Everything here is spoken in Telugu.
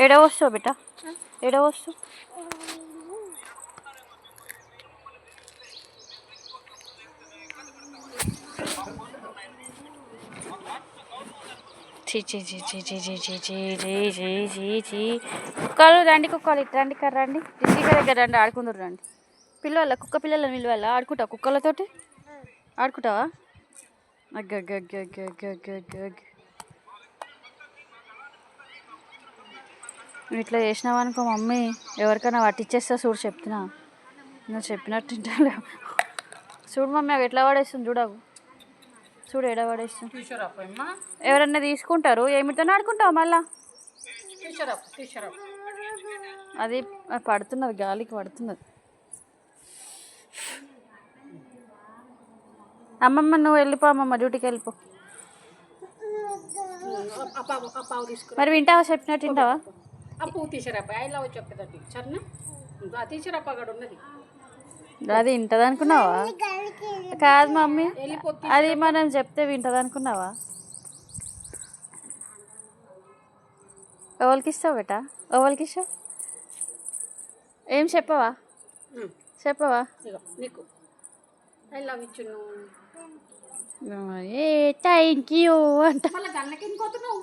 ఏడ వస్తావు బిడ్డ, ఏడ వస్తావు? కుక్కలు రండి, కుక్కలు ఇటు రండి, ఇక్కడ రండి, రిషిక దగ్గర రండి, ఆడుకుందరు రండి. పిల్లల కుక్క పిల్లలని పిలవాలా? ఆడుకుంటావా కుక్కలతోటి? ఆడుకుంటావా? అగ్గ ఇట్లా చేసినావు అనుకో మమ్మీ, ఎవరికైనా పట్టించేస్తా చూడు, చెప్తున్నా. నువ్వు చెప్పినట్టు తింటాను. చూడు మమ్మీ, అవి ఎట్లా పడేస్తుంది చూడవు, చూడు ఎడ పడేస్తుంది. ఎవరన్నా తీసుకుంటారు, ఏమితో ఆడుకుంటావు మళ్ళా? అది పడుతున్నది, గాలికి పడుతున్నది. అమ్మమ్మ నువ్వు వెళ్ళిపో, అమ్మమ్మ డ్యూటీకి వెళ్ళిపో. మరి వింటావా? చెప్పినట్టు వింటావా? అది వింటది అనుకున్నావా? కాదు మమ్మీ, అది మనం చెప్తే వింటది అనుకున్నావా? ఎవరికి ఇస్తావు బేట, ఎవరికి ఇస్తావు? ఏం చెప్పవా? చెప్పవా? నీకు I love you. A thank you అంట. మళ్ళీ గన్నకి ఇంకోతున్నావు.